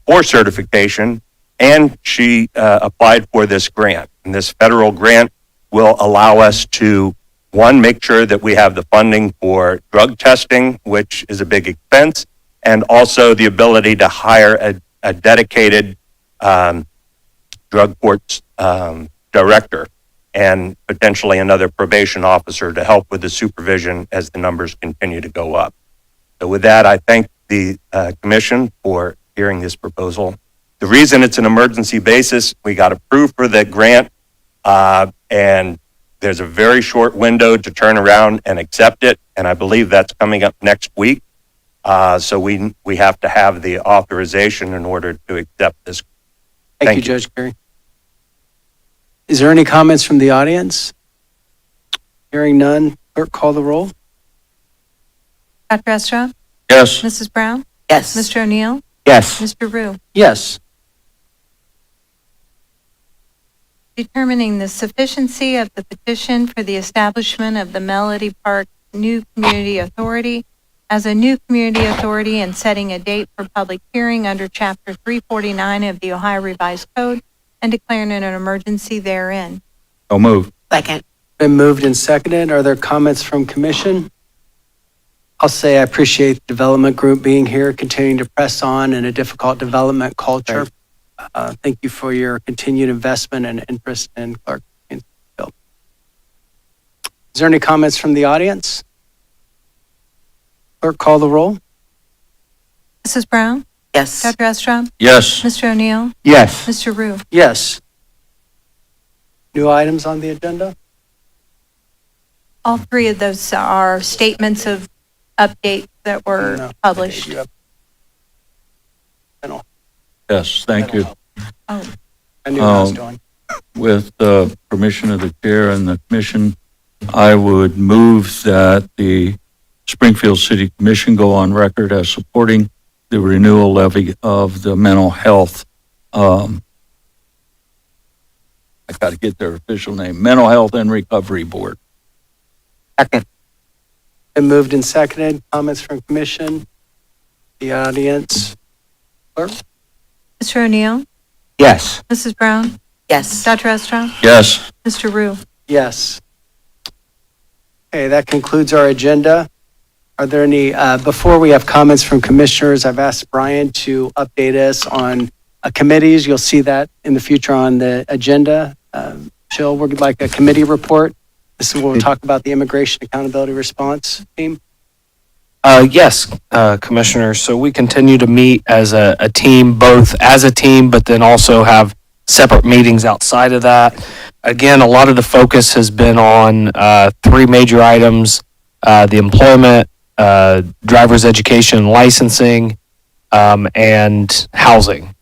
for certification, and she applied for this grant. And this federal grant will allow us to, 1, make sure that we have the funding for drug testing, which is a big expense, and also the ability to hire a dedicated drug court director and potentially another probation officer to help with the supervision as the numbers continue to go up. So with that, I thank the commission for hearing this proposal. The reason it's an emergency basis, we got approved for the grant, and there's a very short window to turn around and accept it, and I believe that's coming up next week. So we have to have the authorization in order to accept this. Thank you, Judge Carey. Is there any comments from the audience? Hearing none, clerk, call the roll. Dr. Estra? Yes. Mrs. Brown? Yes. Mr. O'Neill? Yes. Mr. Rue? Yes. Determining the sufficiency of the petition for the establishment of the Melody Park New Community Authority as a new community authority and setting a date for public hearing under Chapter 349 of the Ohio Revised Code and declaring an emergency therein. So moved. Second. Been moved and seconded. Are there comments from commission? I'll say I appreciate the development group being here, continuing to press on in a difficult development culture. Thank you for your continued investment and interest in Clark. Is there any comments from the audience? Clerk, call the roll. Mrs. Brown? Yes. Dr. Estrop? Yes. Mr. O'Neill? Yes. Mr. Rue? Yes. New items on the agenda? All three of those are statements of updates that were No. published. You have- Yes, thank you. Oh, I knew what I was doing. With the permission of the chair and the commission, I would move that the Springfield City Commission go on record as supporting the renewal levy of the mental health, I got to get their official name, Mental Health and Recovery Board. Second. Been moved and seconded. Comments from commission, the audience. Clerk? Mr. O'Neill? Yes. Mrs. Brown? Yes. Dr. Estrop? Yes. Mr. Rue? Yes. Okay, that concludes our agenda. Are there any, before we have comments from commissioners, I've asked Brian to update us on committees. You'll see that in the future on the agenda. Jill, would like a committee report. This is where we'll talk about the Immigration Accountability Response Team. Yes, Commissioners. So we continue to meet as a team, both as a team, but then also have separate meetings outside of that. Again, a lot of the focus has been on three major items: the employment, driver's education and licensing, and housing.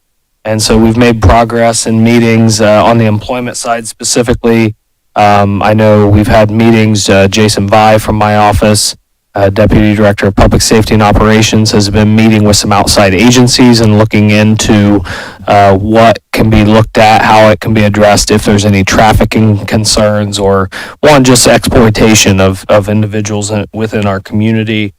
And so we've made progress in meetings on the employment side specifically. I know we've had meetings, Jason Vi from my office, Deputy Director of Public Safety and Operations, has been meeting with some outside agencies and looking into what can be looked at, how it can be addressed, if there's any trafficking concerns or just exploitation of individuals within our community.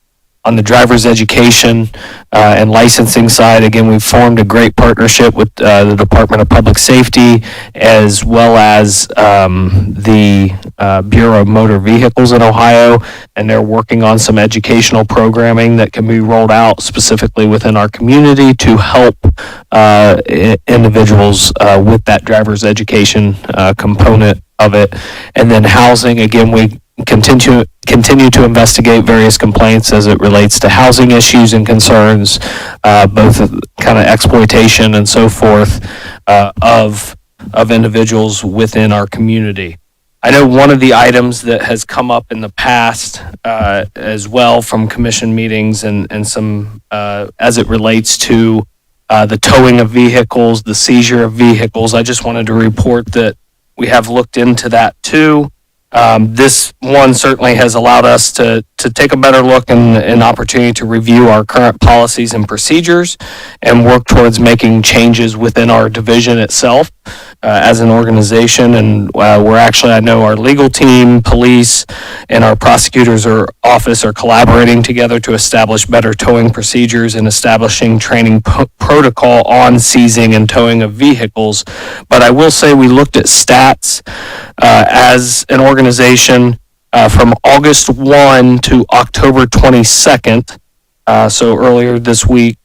On the driver's education and licensing side, again, we've formed a great partnership with the Department of Public Safety as well as the Bureau of Motor Vehicles in Ohio, and they're working on some educational programming that can be rolled out specifically within our community to help individuals with that driver's education component of it. And then housing, again, we continue to investigate various complaints as it relates to housing issues and concerns, both kind of exploitation and so forth of individuals within our community. I know one of the items that has come up in the past as well from commission meetings and some as it relates to the towing of vehicles, the seizure of vehicles. I just wanted to report that we have looked into that too. This one certainly has allowed us to take a better look and an opportunity to review our current policies and procedures and work towards making changes within our division itself as an organization. And we're actually, I know our legal team, police, and our prosecutors office are collaborating together to establish better towing procedures and establishing training protocol on seizing and towing of vehicles. But I will say we looked at stats as an organization from August 1 to October 22nd, so earlier this week,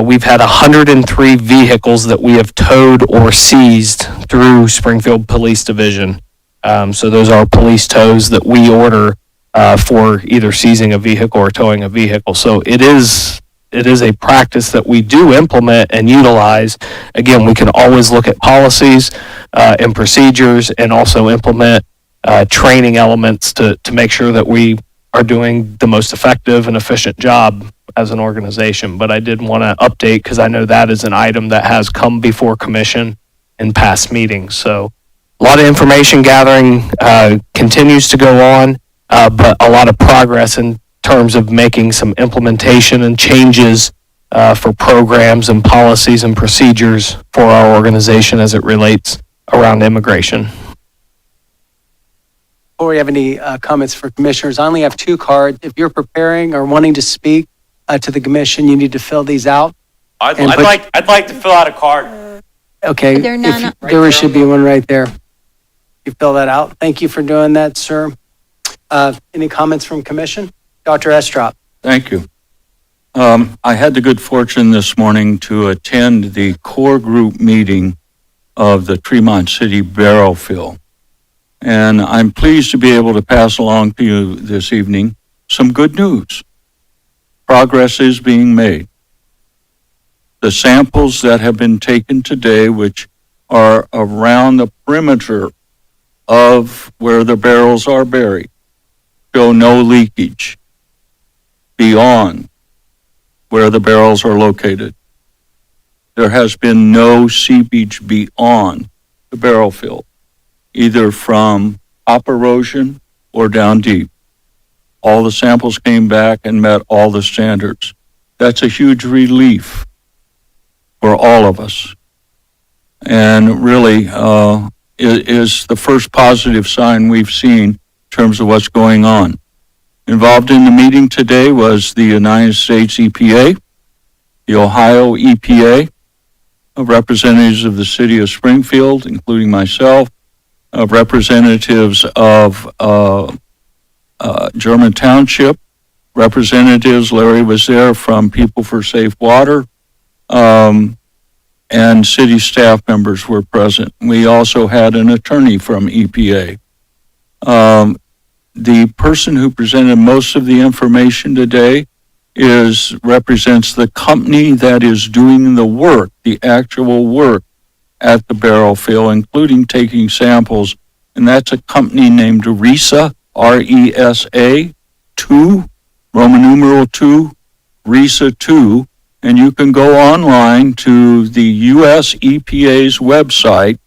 we've had 103 vehicles that we have towed or seized through Springfield Police Division. So those are police tows that we order for either seizing a vehicle or towing a vehicle. So it is a practice that we do implement and utilize. Again, we can always look at policies and procedures and also implement training elements to make sure that we are doing the most effective and efficient job as an organization. But I did want to update because I know that is an item that has come before commission in past meetings. So a lot of information gathering continues to go on, but a lot of progress in terms of making some implementation and changes for programs and policies and procedures for our organization as it relates around immigration. Before we have any comments for commissioners, I only have 2 cards. If you're preparing or wanting to speak to the commission, you need to fill these out. I'd like to fill out a card. Okay. Are there none? There should be one right there. You fill that out. Thank you for doing that, sir. Any comments from commission? Dr. Estrop. Thank you. I had the good fortune this morning to attend the core group meeting of the Tremont City Barrel Fill. And I'm pleased to be able to pass along to you this evening some good news. Progress is being made. The samples that have been taken today, which are around the perimeter of where the barrels are buried, show no leakage beyond where the barrels are located. There has been no seepage beyond the barrel fill, either from top erosion or down deep. All the samples came back and met all the standards. That's a huge relief for all of us. And really is the first positive sign we've seen in terms of what's going on. Involved in the meeting today was the United States EPA, the Ohio EPA, representatives of the city of Springfield, including myself, representatives of German Township, representatives, Larry was there, from People for Safe Water, and city staff members were present. We also had an attorney from EPA. The person who presented most of the information today represents the company that is doing the work, the actual work at the barrel fill, including taking samples. And that's a company named RESA, RESA 2, Roman numeral 2, RESA 2. And you can go online to the US EPA's website,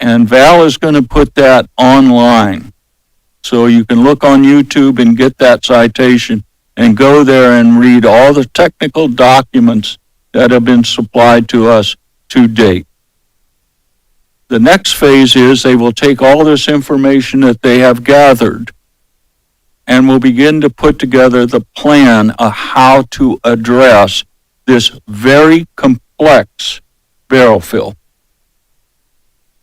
and Val is going to put that online. So you can look on YouTube and get that citation and go there and read all the technical documents that have been supplied to us to date. The next phase is they will take all this information that they have gathered and will begin to put together the plan of how to address this very complex barrel fill.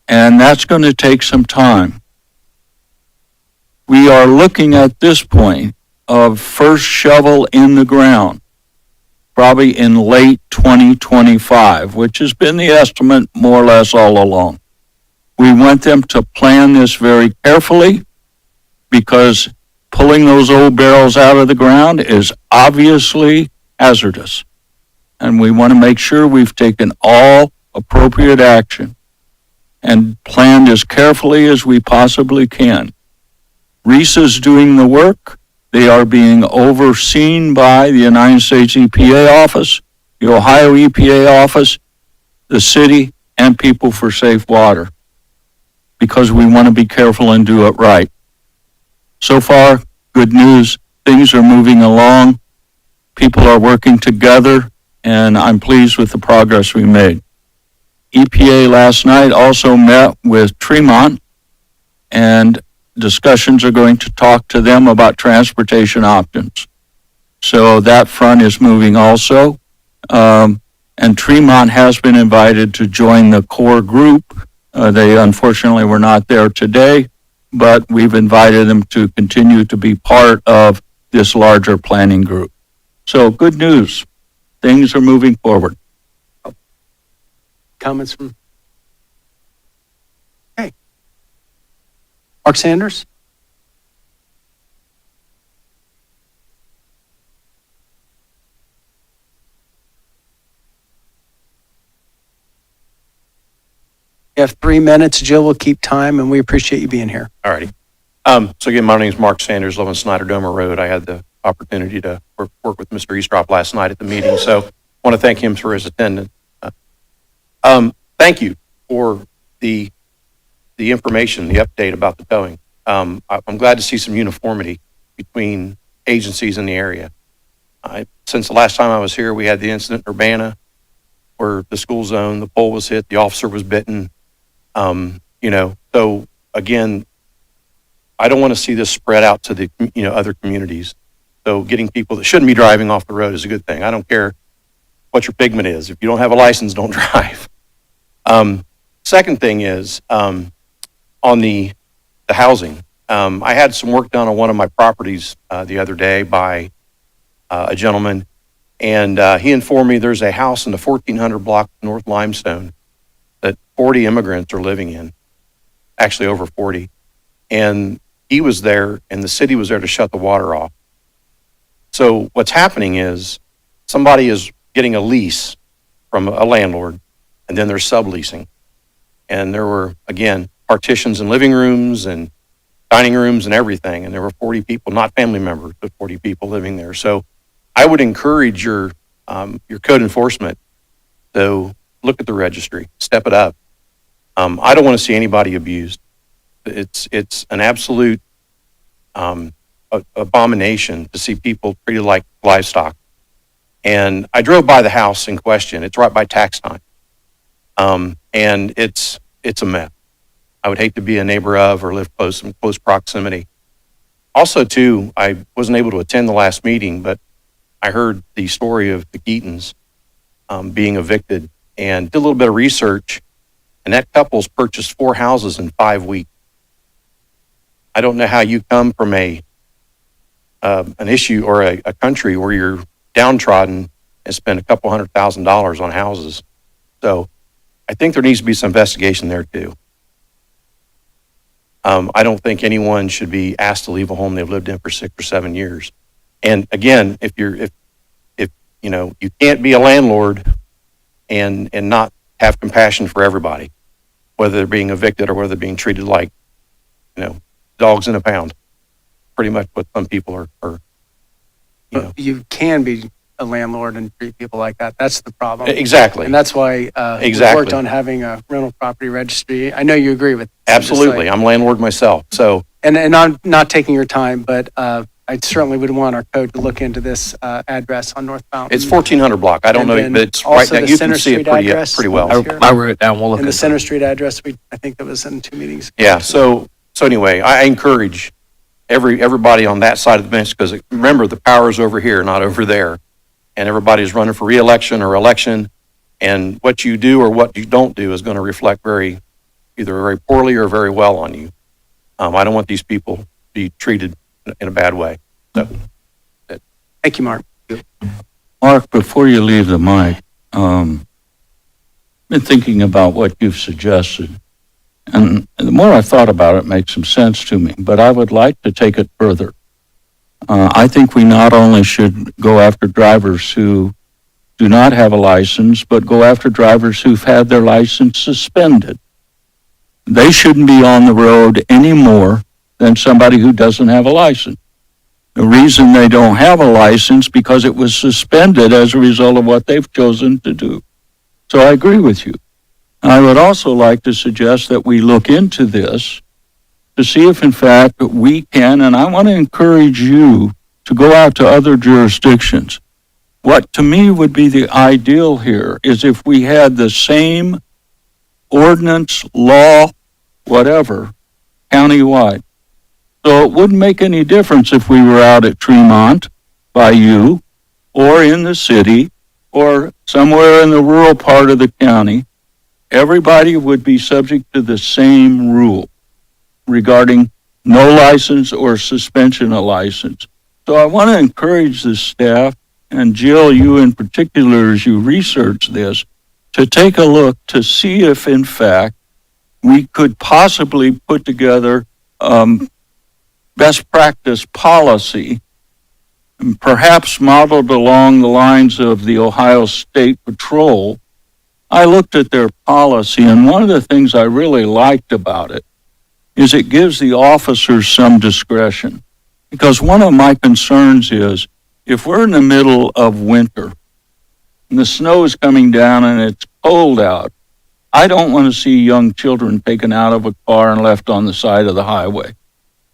And that's going to take some time. We are looking at this point of first shovel in the ground, probably in late 2025, which has been the estimate more or less all along. We want them to plan this very carefully because pulling those old barrels out of the ground is obviously hazardous. And we want to make sure we've taken all appropriate action and planned as carefully as we possibly can. RESA's doing the work. They are being overseen by the United States EPA office, the Ohio EPA office, the city, and People for Safe Water, because we want to be careful and do it right. So far, good news. Things are moving along. People are working together, and I'm pleased with the progress we made. EPA last night also met with Tremont, and discussions are going to talk to them about transportation options. So that front is moving also. And Tremont has been invited to join the core group. They unfortunately were not there today, but we've invited them to continue to be part of this larger planning group. So good news. Things are moving forward. Comments from? Okay. Mark Sanders? You have 3 minutes. Jill will keep time, and we appreciate you being here. All righty. So again, my name is Mark Sanders, live on Snyder Domer Road. I had the opportunity to work with Mr. Eastrop last night at the meeting, so I want to thank him for his attendance. Thank you for the information, the update about the towing. I'm glad to see some uniformity between agencies in the area. Since the last time I was here, we had the incident in Urbana where the school zone, the pole was hit, the officer was bitten. So again, I don't want to see this spread out to the other communities. So getting people that shouldn't be driving off the road is a good thing. I don't care what your pigment is. If you don't have a license, don't drive. Second thing is on the housing. I had some work done on one of my properties the other day by a gentleman, and he informed me there's a house in the 1400 block of North Limestone that 40 immigrants are living in, actually over 40. And he was there, and the city was there to shut the water off. So what's happening is somebody is getting a lease from a landlord, and then they're subleasing. And there were, again, partitions in living rooms and dining rooms and everything. And there were 40 people, not family members, but 40 people living there. So I would encourage your code enforcement to look at the registry, step it up. I don't want to see anybody abused. It's an absolute abomination to see people treated like livestock. And I drove by the house in question. It's right by tax time. And it's a mess. I would hate to be a neighbor of or live in close proximity. Also, too, I wasn't able to attend the last meeting, but I heard the story of the Geetons being evicted and did a little bit of research, and that couple's purchased 4 houses in 5 weeks. I don't know how you come from an issue or a country where you're downtrodden and spend a couple $100,000 on houses. So I think there needs to be some investigation there too. I don't think anyone should be asked to leave a home they've lived in for 6 or 7 years. And again, if you know, you can't be a landlord and not have compassion for everybody, whether they're being evicted or whether they're being treated like, you know, dogs in a pound. Pretty much what some people are you know. You can be a landlord and treat people like that. That's the problem. Exactly. And that's why we worked on having a rental property registry. I know you agree with that. Absolutely. I'm landlord myself. So, and I'm not taking your time, but I certainly would want our code to look into this address on North Fountain. it's 1400 block. I don't And know, then but it's right also now. the You Center can see it Street pretty address well. here. I wrote it down. We'll look And at the it. Center Street address, I think that was in 2 meetings. Yeah. So anyway, I encourage everybody on that side of the bench, because remember, the power is over here, not over there. And everybody's running for reelection or election. And what you do or what you don't do is going to reflect either very poorly or very well on you. I don't want these people to be treated in a bad way. So, Thank you, Mark. Mark, before you leave the mic, been thinking about what you've suggested. And the more I thought about it, it makes some sense to me, but I would like to take it further. I think we not only should go after drivers who do not have a license, but go after drivers who've had their license suspended. They shouldn't be on the road any more than somebody who doesn't have a license. The reason they don't have a license because it was suspended as a result of what they've chosen to do. So I agree with you. I would also like to suggest that we look into this to see if in fact we can, and I want to encourage you to go out to other jurisdictions. What to me would be the ideal here is if we had the same ordinance, law, whatever, countywide. So it wouldn't make any difference if we were out at Tremont by you, or in the city, or somewhere in the rural part of the county. Everybody would be subject to the same rule regarding no license or suspension of license. So I want to encourage the staff, and Jill, you in particular, as you research this, to take a look to see if, in fact, we could possibly put together best practice policy, perhaps modeled along the lines of the Ohio State Patrol. I looked at their policy, and one of the things I really liked about it is it gives the officers some discretion. Because one of my concerns is, if we're in the middle of winter, and the snow is coming down and it's cold out, I don't want to see young children taken out of a car and left on the side of the highway.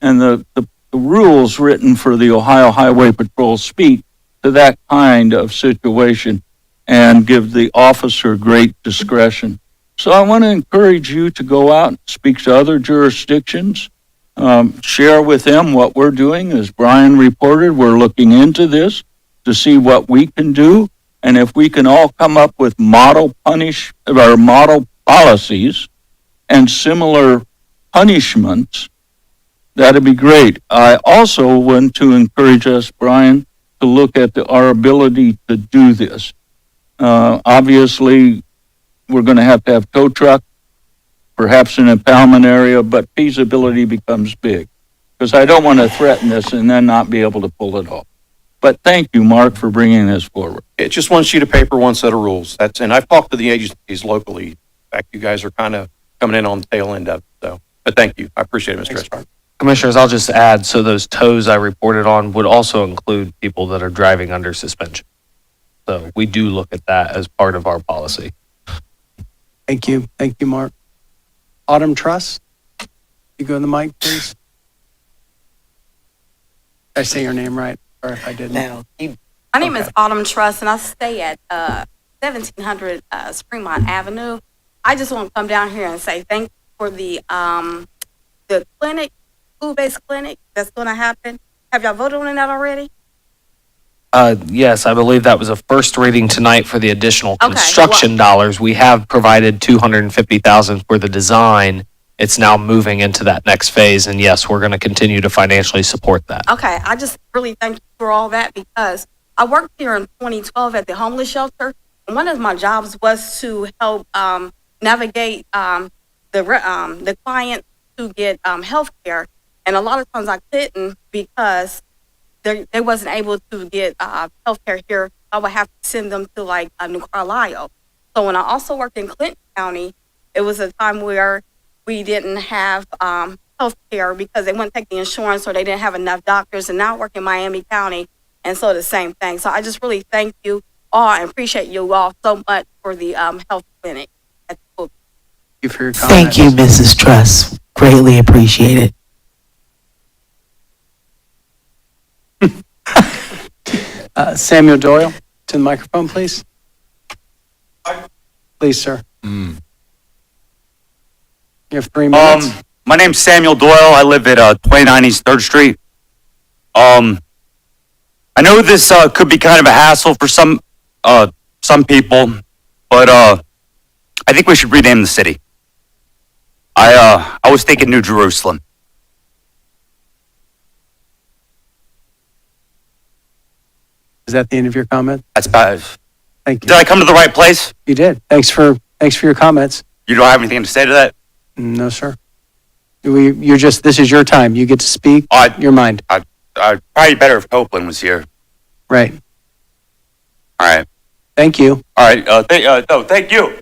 And the rules written for the Ohio Highway Patrol speak to that kind of situation and give the officer great discretion. So I want to encourage you to go out and speak to other jurisdictions, share with them what we're doing. As Brian reported, we're looking into this to see what we can do. And if we can all come up with model policies and similar punishments, that'd be great. I also want to encourage us, Brian, to look at our ability to do this. Obviously, we're going to have tow truck, perhaps an impoundment area, but feasibility becomes big. Because I don't want to threaten this and then not be able to pull it off. But thank you, Mark, for bringing this forward. It's just one sheet of paper, one set of rules. And I've talked to the agencies locally. In fact, you guys are kind of coming in on the tail end of it. So, but thank you. I appreciate it, Mr. Esper. Commissioners, I'll just add, so those tows I reported on would also include people that are driving under suspension. So we do look at that as part of our policy. Thank you. Thank you, Mark. Autumn Truss, you go on the mic, please. Did I say your name right? Or if I didn't. No. My name is Autumn Truss, and I stay at 1700 Springmont Avenue. I just want to come down here and say thank you for the clinic, food-based clinic that's going to happen. Have y'all voted on that already? Yes, I believe that was a first reading tonight for the additional Okay, construction dollars. We have provided $250,000 for the design. It's now moving into that next phase, and yes, we're going to continue to financially support that. Okay, I just really thank you for all that because I worked here in 2012 at the homeless shelter, and one of my jobs was to help navigate the client to get health care, and a lot of times I couldn't because they wasn't able to get health care here. I would have to send them to like New Carlisle. So when I also worked in Clinton County, it was a time where we didn't have health care because they wouldn't take the insurance or they didn't have enough doctors. And now I work in Miami County, and so the same thing. So I just really thank you all and appreciate you all so much for the health clinic at the school. Thank you for your comments. Thank you, Mrs. Truss. Greatly appreciate it. Samuel Doyle, to the microphone, please. Please, sir. You have 3 minutes. My name's Samuel Doyle. I live at 29 East 3rd Street. I know this could be kind of a hassle for some people, but I think we should rename the city. I was thinking New Jerusalem. Is that the end of your comment? That's bad. Thank you. Did I come to the right place? You did. Thanks for your comments. You don't have anything to say to that? No, sir. This is your time. You get to speak your mind. I'd probably better if Copeland was here. Right. All right. Thank you. All right. Thank you.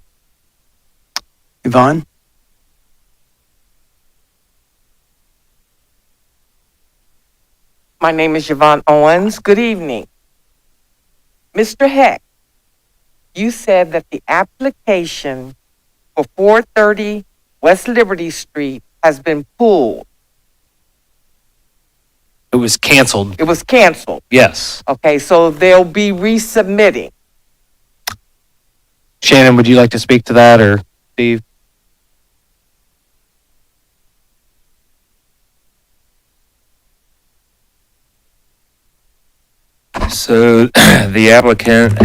Yvonne? My name is Yvonne Owens. Good evening. Mr. Heck, you said that the application for 430 West Liberty Street has been pulled. It was canceled. It was canceled. Yes. Okay, so they'll be resubmitting. Shannon, would you like to speak to that, or Steve? So the applicant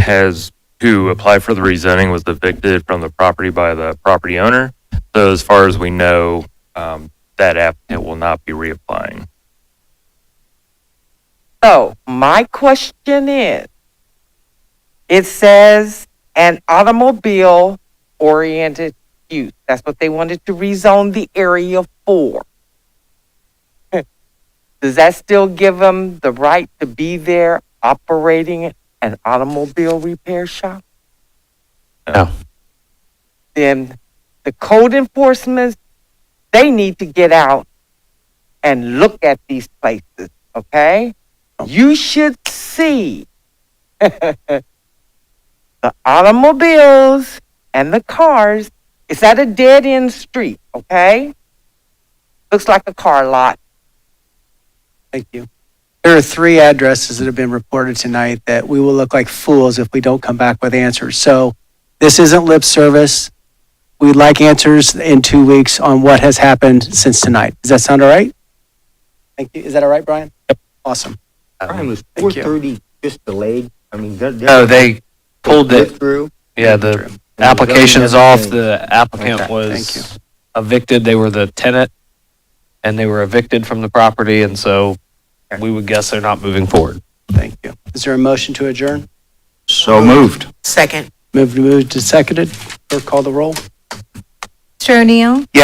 who applied for the rezoning was evicted from the property by the property owner. So as far as we know, that applicant will not be reapplying. So my question is, it says an automobile-oriented use. That's what they wanted to rezone the area for. Does that still give them the right to be there operating an automobile repair shop? No. Then the code enforcement, they need to get out and look at these places, okay? You should see the automobiles and the cars. It's at a dead-end street, okay? Looks like a car lot. Thank you. There are 3 addresses that have been reported tonight that we will look like fools if we don't come back with answers. So this isn't lip service. We'd like answers in 2 weeks on what has happened since tonight. Does that sound all right? Thank you. Is that all right, Brian? Yep. Awesome. Brian, was 430 just delayed? I mean, No, they pulled it. Through? Yeah, the application's off. The applicant Thank was you. evicted. They were the tenant, and they were evicted from the property, and so we would guess they're not moving forward. Thank you. Is there a motion to adjourn? So moved. Second. Moved to seconded. Clerk, call the roll. Mr. O'Neill? Yes.